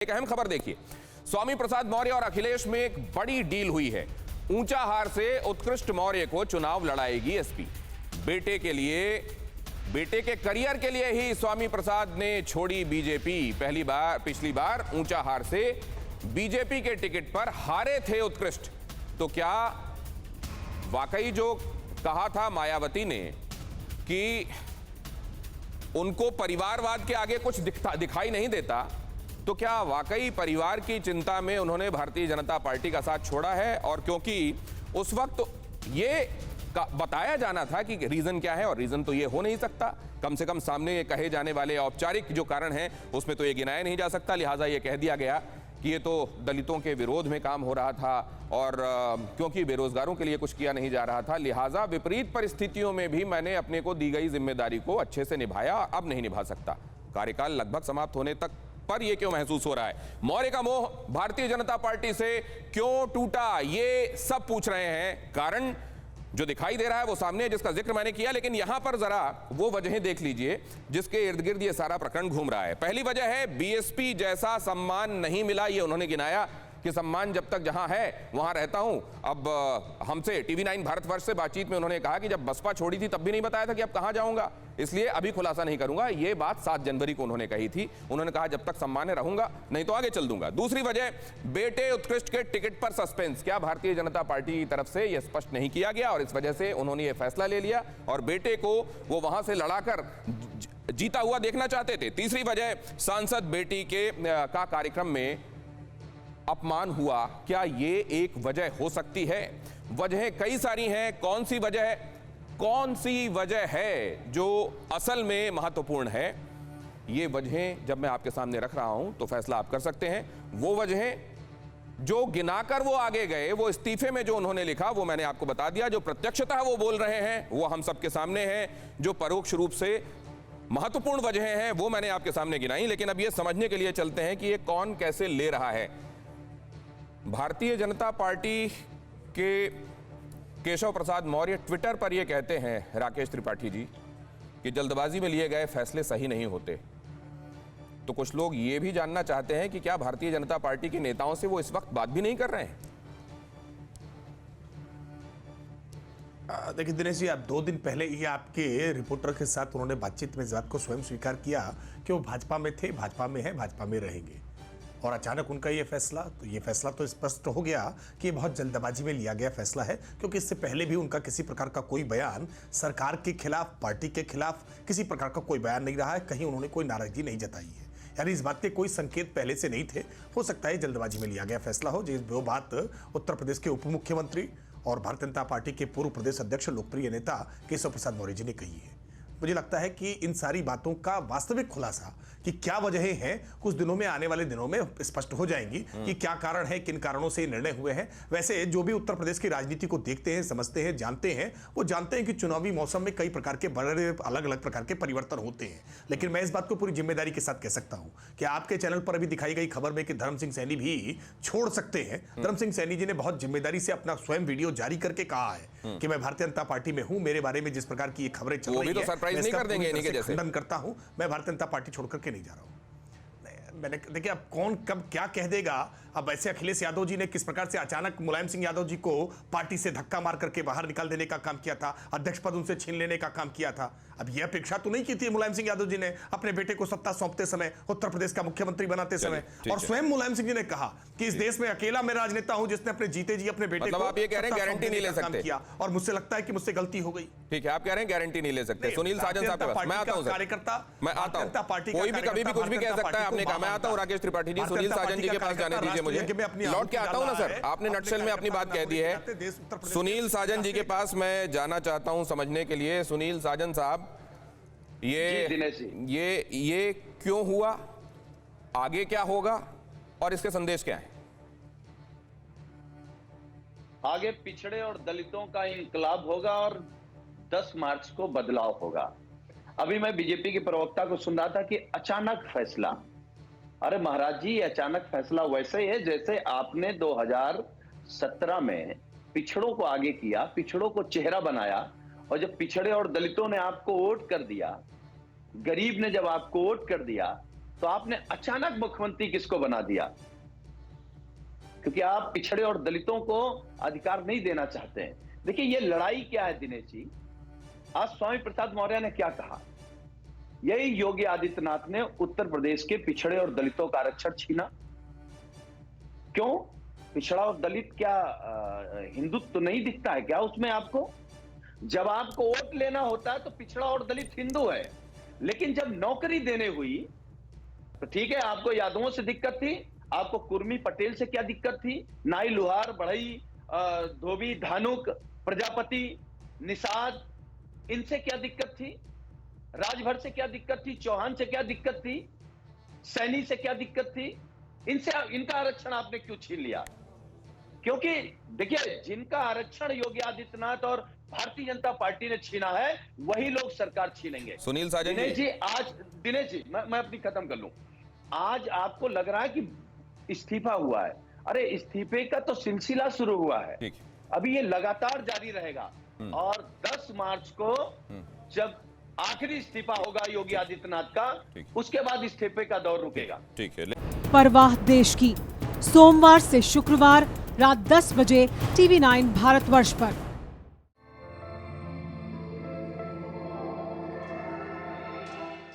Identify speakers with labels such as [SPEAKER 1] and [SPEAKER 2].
[SPEAKER 1] एक अहम खबर देखिए, स्वामी प्रसाद मौर्य और अखिलेश में एक बड़ी डील हुई है। ऊंचाहार से उत्कृष्ट मौर्य को चुनाव लड़ाएगी एसपी। बेटे के करियर के लिए ही स्वामी प्रसाद ने छोड़ी बीजेपी। पिछली बार ऊंचाहार से बीजेपी के टिकट पर हारे थे उत्कृष्ट। तो क्या वाकई जो कहा था मायावती ने कि उनको परिवारवाद के आगे कुछ दिखाई नहीं देता, तो क्या वाकई परिवार की चिंता में उन्होंने भारतीय जनता पार्टी का साथ छोड़ा है? और क्योंकि उस वक्त ये बताया जाना था कि रीजन क्या है, और रीजन तो ये हो नहीं सकता, कम से कम सामने ये कहे जाने वाले औपचारिक जो कारण हैं उसमें तो ये गिनाया नहीं जा सकता। लिहाजा ये कह दिया गया कि ये तो दलितों के विरोध में काम हो रहा था, और क्योंकि बेरोजगारों के लिए कुछ किया नहीं जा रहा था, लिहाजा विपरीत परिस्थितियों में भी मैंने अपने को दी गई जिम्मेदारी को अच्छे से निभाया, अब नहीं निभा सकता। कार्यकाल लगभग समाप्त होने तक पर यह क्यों महसूस हो रहा है? मौर्य का मोह भारतीय जनता पार्टी से क्यों टूटा, ये सब पूछ रहे हैं। कारण जो दिखाई दे रहा है वो सामने है, जिसका जिक्र मैंने किया, लेकिन यहां पर जरा वो वजहें देख लीजिए जिसके इर्द गिर्द ये सारा प्रकरण घूम रहा है। पहली वजह है बीएसपी जैसा सम्मान नहीं मिला। ये उन्होंने गिनाया कि सम्मान जब तक जहां है वहां रहता हूं। अब हमसे TV9 भारतवर्ष से बातचीत में उन्होंने कहा कि जब बसपा छोड़ी थी तब भी नहीं बताया था कि अब कहां जाऊंगा, इसलिए अभी खुलासा नहीं करूंगा। ये बात 7 जनवरी को उन्होंने कही थी। उन्होंने कहा जब तक सम्मान रहूंगा, नहीं तो आगे चल दूंगा। दूसरी वजह, बेटे उत्कृष्ट के टिकट पर सस्पेंस। क्या भारतीय जनता पार्टी की तरफ से यह स्पष्ट नहीं किया गया और इस वजह से उन्होंने ये फैसला ले लिया और बेटे को वो वहां से लड़ाकर जीता हुआ देखना चाहते थे। तीसरी वजह, सांसद बेटी का कार्यक्रम में अपमान हुआ। क्या ये एक वजह हो सकती है? वजहें कई सारी हैं। कौन सी वजह है जो असल में महत्वपूर्ण है? ये वजहें जब मैं आपके सामने रख रहा हूं तो फैसला आप कर सकते हैं। वो वजहें जो गिनाकर वो आगे गए, वो इस्तीफे में जो उन्होंने लिखा वो मैंने आपको बता दिया। जो प्रत्यक्षतः वो बोल रहे हैं वो हम सबके सामने है। जो परोक्ष रूप से महत्वपूर्ण वजहें हैं वो मैंने आपके सामने गिनाई। लेकिन अब ये समझने के लिए चलते हैं कि ये कौन कैसे ले रहा है। भारतीय जनता पार्टी के केशव प्रसाद मौर्य ट्विटर पर यह कहते हैं, राकेश त्रिपाठी जी, कि जल्दबाजी में लिए गए फैसले सही नहीं होते। तो कुछ लोग ये भी जानना चाहते हैं कि क्या भारतीय जनता पार्टी के नेताओं से वो इस वक्त बात भी नहीं कर रहे हैं?
[SPEAKER 2] देखिए दिनेश जी, आप 2 दिन पहले ही आपके रिपोर्टर के साथ उन्होंने बातचीत में इस बात को स्वयं स्वीकार किया कि वो भाजपा में थे, भाजपा में है, भाजपा में रहेंगे। और अचानक उनका ये फैसला तो स्पष्ट हो गया कि ये बहुत जल्दबाजी में लिया गया फैसला है, क्योंकि इससे पहले भी उनका किसी प्रकार का कोई बयान सरकार के खिलाफ, पार्टी के खिलाफ किसी प्रकार का कोई बयान नहीं रहा है। कहीं उन्होंने कोई नाराजगी नहीं जताई है, यानी इस बात के कोई संकेत पहले से नहीं थे। हो सकता है जल्दबाजी में लिया गया फैसला हो। जो बात उत्तर प्रदेश के उप मुख्यमंत्री और भारतीय जनता पार्टी के पूर्व प्रदेश अध्यक्ष, लोकप्रिय नेता केशव प्रसाद मौर्य जी ने कही है, मुझे लगता है कि इन सारी बातों का वास्तविक खुलासा कि क्या वजहें हैं कुछ दिनों में, आने वाले दिनों में स्पष्ट हो जाएंगी कि क्या कारण है, किन कारणों से निर्णय हुए हैं। वैसे जो भी उत्तर प्रदेश की राजनीति को देखते हैं, समझते हैं, जानते हैं, वो जानते हैं कि चुनावी मौसम में कई प्रकार के बड़े अलग अलग प्रकार के परिवर्तन होते हैं। लेकिन मैं इस बात को पूरी जिम्मेदारी के साथ कह सकता हूं कि आपके चैनल पर अभी दिखाई गई खबर में कि धर्म सिंह सैनी भी छोड़ सकते हैं। धर्म सिंह सैनी जी ने बहुत जिम्मेदारी से अपना स्वयं वीडियो जारी करके कहा है कि मैं भारतीय जनता पार्टी में हूं। मेरे बारे में जिस प्रकार की ये खबरें चल रही है,
[SPEAKER 1] नहीं कर देंगे इन्हीं के जैसे।
[SPEAKER 2] खंडन करता हूं, मैं भारतीय जनता पार्टी छोड़ करके नहीं जा रहा हूं। मैंने देखिए, अब कौन कब क्या कह देगा। अब ऐसे अखिलेश यादव जी ने किस प्रकार से अचानक मुलायम सिंह यादव जी को पार्टी से धक्का मार करके बाहर निकाल देने का काम किया था, अध्यक्ष पद उनसे छीन लेने का काम किया था। अब यह अपेक्षा तो नहीं की थी मुलायम सिंह यादव जी ने अपने बेटे को सत्ता सौंपते समय, उत्तर प्रदेश का मुख्यमंत्री बनाते समय। और स्वयं मुलायम सिंह जी ने कहा कि इस देश में अकेला मैं राजनेता हूं जिसने अपने जीते जी अपने बेटे को,
[SPEAKER 1] आप ये कह रहे हैं गारंटी नहीं ले सकते
[SPEAKER 2] किया, और मुझसे लगता है कि मुझसे गलती हो गई।
[SPEAKER 1] ठीक है, आप कह रहे हैं गारंटी नहीं ले सकते। सुनील साजन साहब के पास मैं आता हूं।
[SPEAKER 2] कार्यकर्ता,
[SPEAKER 1] मैं आता हूं। कोई भी कभी भी कुछ भी कह सकता है। आपने कहा, मैं आता हूं राकेश त्रिपाठी जी, सुनील साजन जी के पास जाने दीजिए मुझे। लौट के आता हूं ना सर, आपने नटशेल में अपनी बात कह दी है। सुनील साजन जी के पास मैं जाना चाहता हूं समझने के लिए। सुनील साजन साहब, ये क्यों हुआ, आगे क्या होगा और इसके संदेश क्या है?
[SPEAKER 3] आगे पिछड़े और दलितों का इंकलाब होगा और 10 मार्च को बदलाव होगा। अभी मैं बीजेपी के प्रवक्ता को सुन रहा था कि अचानक फैसला। अरे महाराज जी, अचानक फैसला वैसे ही है जैसे आपने 2017 में पिछड़ों को आगे किया, पिछड़ों को चेहरा बनाया, और जब पिछड़े और दलितों ने आपको वोट कर दिया, गरीब ने जब आपको वोट कर दिया, तो आपने अचानक मुख्यमंत्री किसको बना दिया? क्योंकि आप पिछड़े और दलितों को अधिकार नहीं देना चाहते हैं। देखिए ये लड़ाई क्या है दिनेश जी, आज स्वामी प्रसाद मौर्य ने क्या कहा, यही योगी आदित्यनाथ ने उत्तर प्रदेश के पिछड़े और दलितों का आरक्षण छीना। क्यों? पिछड़ा और दलित क्या हिंदुत्व तो नहीं दिखता है क्या उसमें आपको? जब आपको वोट लेना होता है तो पिछड़ा और दलित हिंदू है, लेकिन जब नौकरी देने हुई तो ठीक है, आपको यादवों से दिक्कत थी, आपको कुर्मी पटेल से क्या दिक्कत थी, नाई लुहार बढ़ई धोबी धानुक प्रजापति निषाद, इनसे क्या दिक्कत थी, राजभर से क्या दिक्कत थी, चौहान से क्या दिक्कत थी, सैनी से क्या दिक्कत थी, इनसे इनका आरक्षण आपने क्यों छीन लिया? क्योंकि देखिए जिनका आरक्षण योगी आदित्यनाथ और भारतीय जनता पार्टी ने छीना है वही लोग सरकार छीनेंगे।
[SPEAKER 1] सुनील साजन
[SPEAKER 3] दिनेश जी आज, दिनेश जी मैं अपनी खत्म कर लूं। आज आपको लग रहा है कि इस्तीफा हुआ है, अरे इस्तीफे का तो सिलसिला शुरू हुआ है,
[SPEAKER 1] ठीक।
[SPEAKER 3] अभी ये लगातार जारी रहेगा और 10 मार्च को जब आखिरी इस्तीफा होगा योगी आदित्यनाथ का, उसके बाद इस्तीफे का दौर रुकेगा।
[SPEAKER 1] ठीक है।
[SPEAKER 4] परवाह देश की, सोमवार से शुक्रवार रात 10 बजे TV9 भारतवर्ष पर।